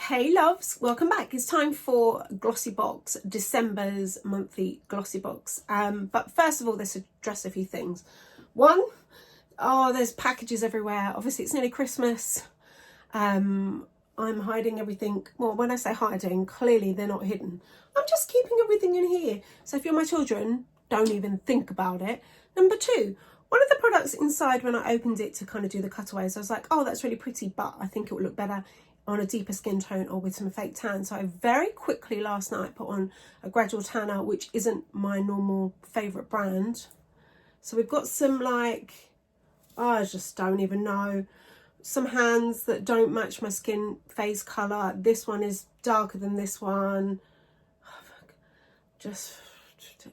Hey loves, welcome back. It's time for GlossyBox, December's monthly GlossyBox. But first of all, let's address a few things. One, there's packages everywhere. Obviously, it's nearly Christmas. I'm hiding everything. Well, when I say hiding, clearly they're not hidden. I'm just keeping everything in here. So if you're my children, don't even think about it. Number two, one of the products inside, when I opened it to kind of do the cutaways, I was like, oh, that's really pretty, but I think it would look better on a deeper skin tone or with some fake tan. So I very quickly last night put on a gradual tanner, which isn't my normal favourite brand. So we've got some like, I just don't even know, some hands that don't match my skin phase colour. This one is darker than this one. Just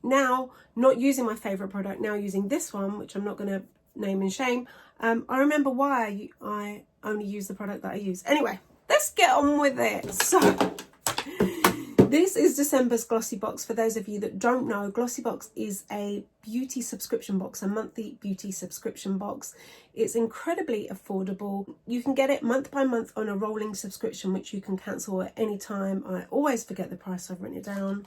now not using my favourite product, now using this one, which I'm not going to name and shame. I remember why I only use the product that I use. Anyway, let's get on with it. So this is December's GlossyBox. For those of you that don't know, GlossyBox is a beauty subscription box, a monthly beauty subscription box. It's incredibly affordable. You can get it month by month on a rolling subscription, which you can cancel at any time. I always forget the price, I've written it down.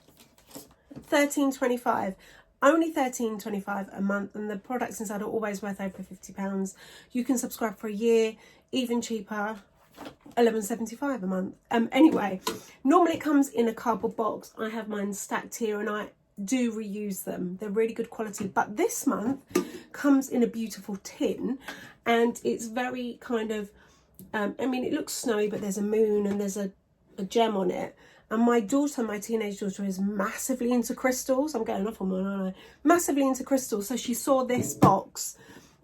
$13.25. Only $13.25 a month, and the products inside are always worth over £50. You can subscribe for a year, even cheaper, $11.75 a month. Anyway, normally it comes in a cardboard box. I have mine stacked here and I do reuse them. They're really good quality, but this month comes in a beautiful tin, and it's very kind of I mean, it looks snowy, but there's a moon and there's a gem on it. And my daughter, my teenage daughter, is massively into crystals. I'm getting off on one, aren't I? Massively into crystals. So she saw this box,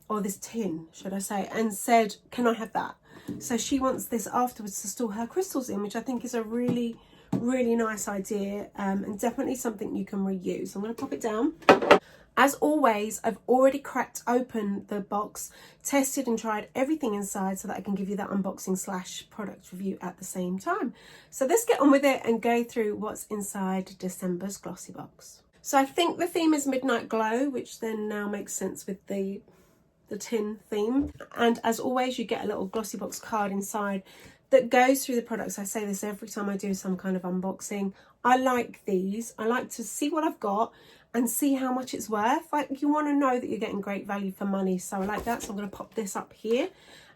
or this tin, should I say, and said, can I have that? So she wants this afterwards to store her crystals in, which I think is a really, really nice idea, and definitely something you can reuse. I'm going to pop it down. As always, I've already cracked open the box, tested and tried everything inside so that I can give you that unboxing / product review at the same time. So let's get on with it and go through what's inside December's GlossyBox. So I think the theme is Midnight Glow, which then now makes sense with the tin theme. And as always, you get a little GlossyBox card inside that goes through the products. I say this every time I do some kind of unboxing. I like these. I like to see what I've got and see how much it's worth. Like, you want to know that you're getting great value for money. So I like that. So I'm going to pop this up here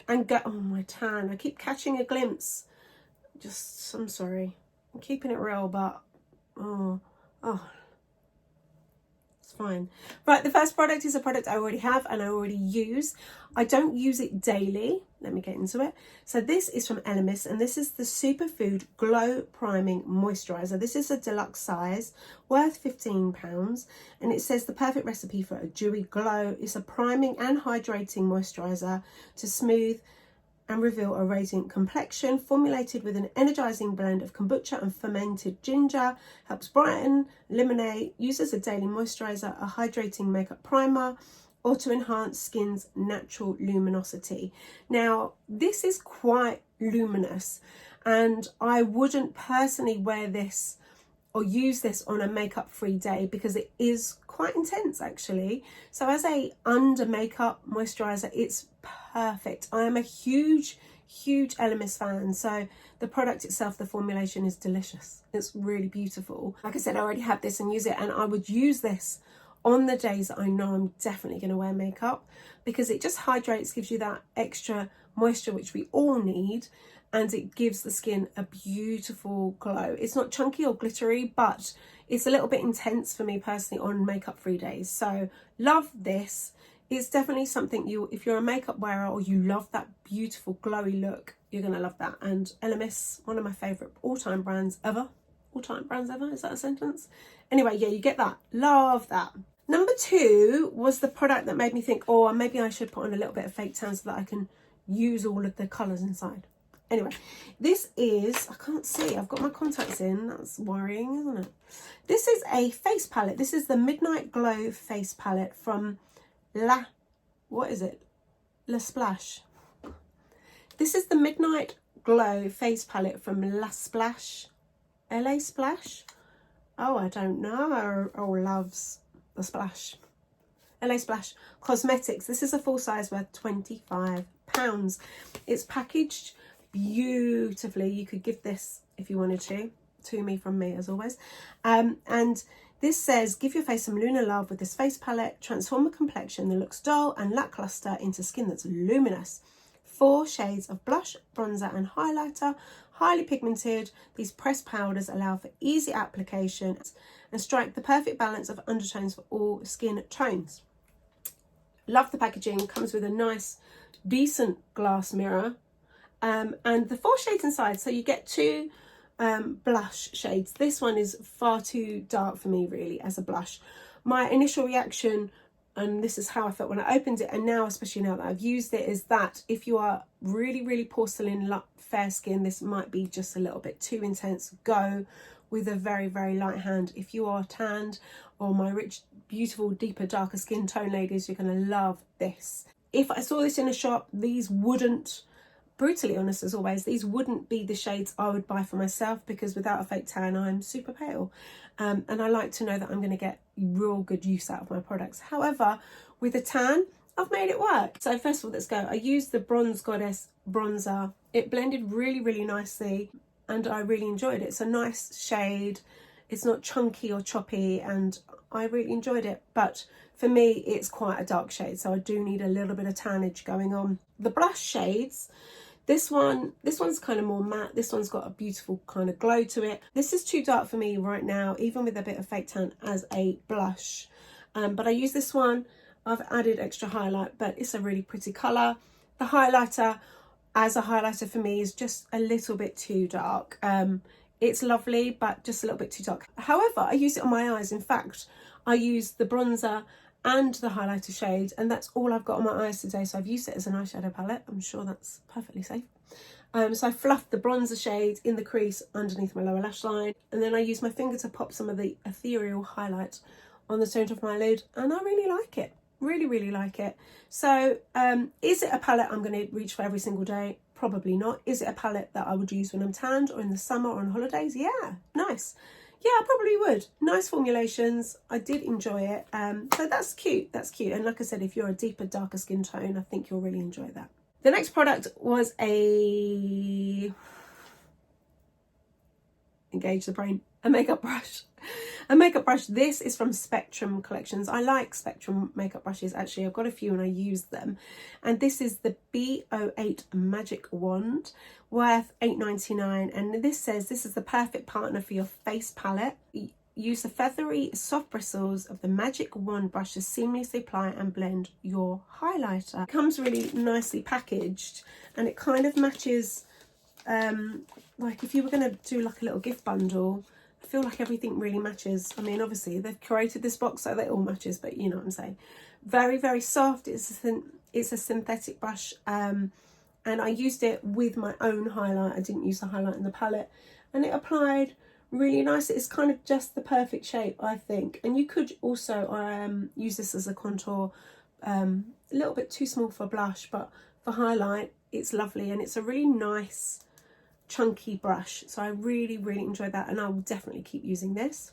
and go, oh, my tan. I keep catching a glimpse. Just, I'm sorry. I'm keeping it real, but, oh. Fine. Right, the first product is a product I already have and I already use. I don't use it daily. Let me get into it. So this is from Elemis, and this is the Superfood Glow Priming Moisturiser. This is a deluxe size, worth £15, and it says the perfect recipe for a dewy glow. It's a priming and hydrating moisturiser to smooth and reveal a radiant complexion, formulated with an energizing blend of kombucha and fermented ginger, helps brighten, illuminate, uses a daily moisturizer, a hydrating makeup primer, or to enhance skin's natural luminosity. Now, this is quite luminous, and I wouldn't personally wear this or use this on a makeup free day because it is quite intense actually. So as a under makeup moisturizer, it's perfect. I am a huge Elemis fan, so the product itself, the formulation is delicious. It's really beautiful. Like I said, I already have this and use it, and I would use this on the days that I know I'm definitely going to wear makeup, because it just hydrates, gives you that extra moisture which we all need, and it gives the skin a beautiful glow. It's not chunky or glittery, but it's a little bit intense for me personally on makeup free days. So love this. It's definitely something if you're a makeup wearer or you love that beautiful glowy look, you're going to love that. And Elemis, one of my favourite all-time brands ever. All-time brands ever, is that a sentence? Anyway, yeah, you get that. Love that. Number two was the product that made me think, oh, maybe I should put on a little bit of fake tan so that I can use all of the colours inside. Anyway, this is, I can't see, I've got my contacts in, that's worrying, isn't it? This is a face palette. This is the Midnight Glow face palette from La Splash. This is the Midnight Glow face palette from LA Splash. Oh, I don't know. Oh, loves the splash. LA Splash Cosmetics. This is a full size worth £25. It's packaged beautifully. You could give this if you wanted to me from me as always. And this says, give your face some lunar love with this face palette. Transform a complexion that looks dull and lackluster into skin that's luminous. 4 shades of blush, bronzer and highlighter, highly pigmented. These pressed powders allow for easy application and strike the perfect balance of undertones for all skin tones. Love the packaging. Comes with a nice, decent glass mirror, and the 4 shades inside. So you get 2 blush shades. This one is far too dark for me really as a blush. My initial reaction, and this is how I felt when I opened it, and now especially now that I've used it, is that if you are really porcelain fair skin, this might be just a little bit too intense. Go with a very light hand. If you are tanned, or my rich, beautiful, deeper, darker skin tone ladies, you're going to love this. If I saw this in a shop, these wouldn't, brutally honest as always, these wouldn't be the shades I would buy for myself, because without a fake tan I'm super pale, and I like to know that I'm going to get real good use out of my products. However, with a tan, I've made it work. So first of all, let's go. I used the Bronze Goddess bronzer. It blended really nicely and I really enjoyed it. It's a nice shade, it's not chunky or choppy, and I really enjoyed it. But for me, it's quite a dark shade, so I do need a little bit of tannage going on. The blush shades, this one's kind of more matte. This one's got a beautiful kind of glow to it. This is too dark for me right now, even with a bit of fake tan as a blush. But I use this one. I've added extra highlight, but it's a really pretty colour. The highlighter, as a highlighter for me, is just a little bit too dark. It's lovely, but just a little bit too dark. However, I use it on my eyes. In fact, I use the bronzer and the highlighter shade, and that's all I've got on my eyes today. So I've used it as an eyeshadow palette. I'm sure that's perfectly safe. So I fluffed the bronzer shade in the crease underneath my lower lash line, and then I use my finger to pop some of the ethereal highlight on the centre of my lid, and I really like it. Really like it. So is it a palette I'm going to reach for every single day? Probably not. Is it a palette that I would use when I'm tanned or in the summer or on holidays? Yeah, nice. Yeah, I probably would. Nice formulations. I did enjoy it. So that's cute. That's cute. And like I said, if you're a deeper, darker skin tone, I think you'll really enjoy that. The next product was engage the brain, a makeup brush. A makeup brush. This is from Spectrum Collections. I like Spectrum makeup brushes, actually. I've got a few and I use them. And this is the B08 Magic Wand, worth $8.99. And this says this is the perfect partner for your face palette. Use the feathery soft bristles of the Magic Wand brush to seamlessly apply and blend your highlighter. It comes really nicely packaged, and it kind of matches, like if you were going to do like a little gift bundle, I feel like everything really matches. I mean, obviously they've curated this box so that it all matches, but you know what I'm saying. Very soft. It's a synthetic brush, and I used it with my own highlight. I didn't use the highlight in the palette, and it applied really nice. It's kind of just the perfect shape, I think. And you could also use this as a contour, a little bit too small for blush, but for highlight it's lovely, and it's a really nice chunky brush. So I really enjoyed that, and I will definitely keep using this.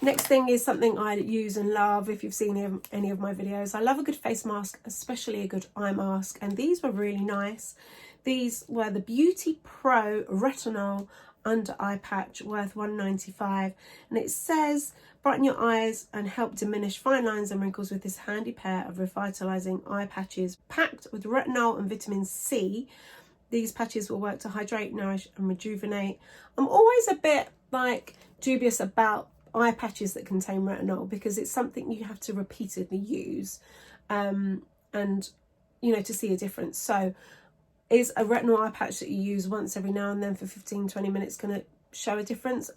Next thing is something I use and love. If you've seen any of my videos, I love a good face mask, especially a good eye mask, and these were really nice. These were the Beauty Pro Retinol under eye patch, worth $1.95, and it says brighten your eyes and help diminish fine lines and wrinkles with this handy pair of revitalizing eye patches packed with retinol and vitamin C. These patches will work to hydrate, nourish and rejuvenate. I'm always a bit like dubious about eye patches that contain retinol, because it's something you have to repeatedly use and you know, to see a difference. So is a retinol eye patch that you use once every now and then for 15-20 minutes going to show a difference?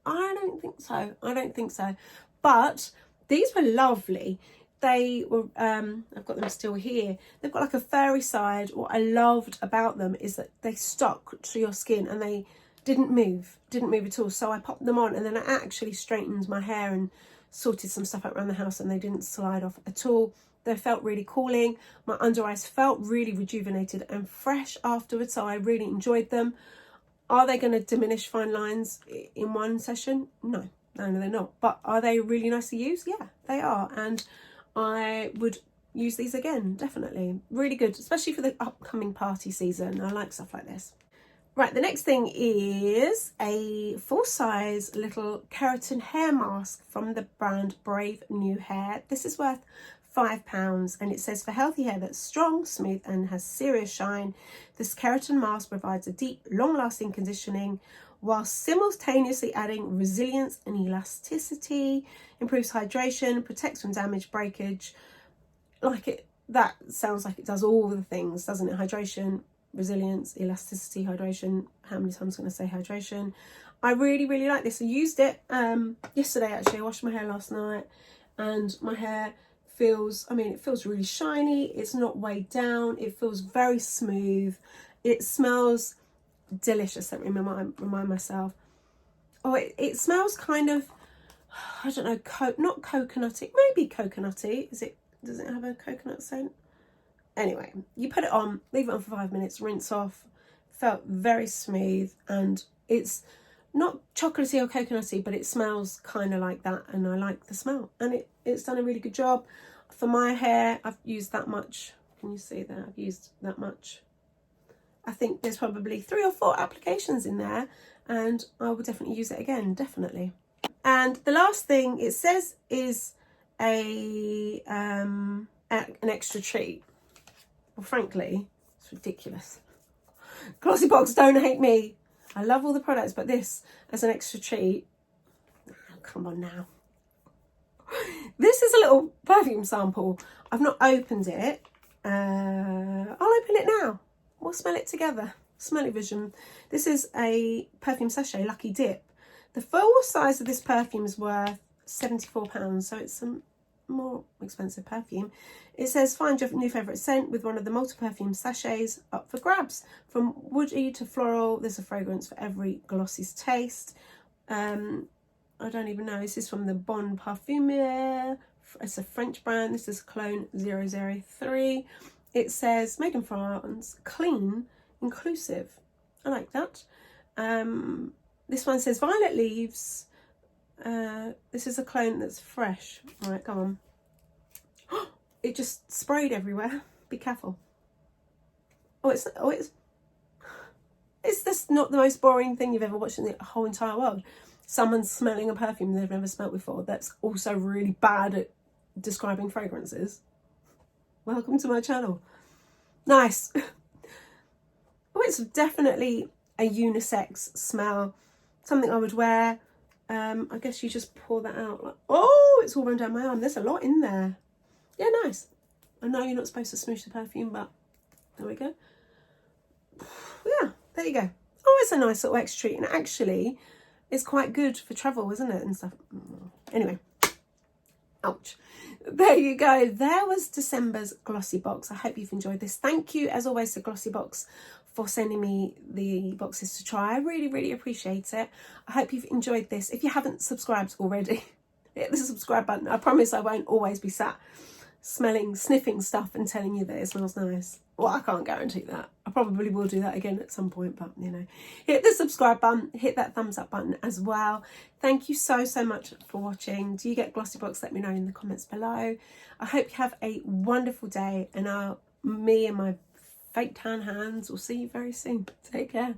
I don't think so. But these were lovely. They were I've got them still here. They've got like a furry side. What I loved about them is that they stuck to your skin and they didn't move at all. So I popped them on, and then I actually straightened my hair and sorted some stuff out around the house, and they didn't slide off at all. They felt really cooling. My under eyes felt really rejuvenated and fresh afterwards, so I really enjoyed them. Are they going to diminish fine lines in one session? No, they're not. But are they really nice to use? Yeah, they are. And I would use these again, definitely. Really good, especially for the upcoming party season. I like stuff like this. Right, the next thing is a full-size little keratin hair mask from the brand Brave New Hair. This is worth £5 and it says, for healthy hair that's strong, smooth and has serious shine, this keratin mask provides a deep, long-lasting conditioning while simultaneously adding resilience and elasticity, improves hydration, protects from damage, breakage. That sounds like it does all the things, doesn't it? Hydration, resilience, elasticity, hydration. How many times am I going to say hydration? I really, really like this. I used it yesterday actually. I washed my hair last night and my hair feels, it feels really shiny. It's not weighed down. It feels very smooth. It smells delicious. Let me remind myself. Oh, it smells kind of, I don't know, not coconutty, maybe coconutty. Does it have a coconut scent? Anyway, you put it on, leave it on for 5 minutes, rinse off. Felt very smooth and it's not chocolatey or coconutty, but it smells kind of like that and I like the smell. And it's done a really good job. For my hair, I've used that much. Can you see that? I've used that much. I think there's probably 3 or 4 applications in there and I will definitely use it again, definitely. And the last thing it says is an extra treat. Well, frankly, it's ridiculous. GlossyBox, don't hate me. I love all the products, but this as an extra treat. Oh, come on now. This is a little perfume sample. I've not opened it. I'll open it now. We'll smell it together. Smell-o-vision. This is a perfume sachet, Lucky Dip. The full size of this perfume is worth £74, so it's some more expensive perfume. It says, find your new favourite scent with one of the multi-perfume sachets up for grabs. From woody to floral, there's a fragrance for every glossy's taste. I don't even know. This is from the Bon Parfumier. It's a French brand. This is Cologne 003. It says, made in France, clean, inclusive. I like that. This one says violet leaves. This is a cologne that's fresh. All right, go on. It just sprayed everywhere. Be careful. It's just not the most boring thing you've ever watched in the whole entire world. Someone's smelling a perfume they've never smelled before. That's also really bad at describing fragrances. Welcome to my channel. Nice. Oh, it's definitely a unisex smell. Something I would wear. I guess you just pour that out. Like, oh, it's all run down my arm. There's a lot in there. Yeah, nice. I know you're not supposed to smoosh the perfume, but there we go. Yeah, there you go. Oh, it's a nice little extra treat. And actually, it's quite good for travel, isn't it? And stuff. Anyway. Ouch. There you go. There was December's GlossyBox. I hope you've enjoyed this. Thank you, as always, to GlossyBox for sending me the boxes to try. I really, really appreciate it. I hope you've enjoyed this. If you haven't subscribed already, hit the subscribe button. I promise I won't always be sat sniffing stuff and telling you that it smells nice. Well, I can't guarantee that. I probably will do that again at some point, but you know, hit the subscribe button, hit that thumbs up button as well. Thank you so much for watching. Do you get GlossyBox? Let me know in the comments below. I hope you have a wonderful day, and me and my fake tan hands will see you very soon. Take care.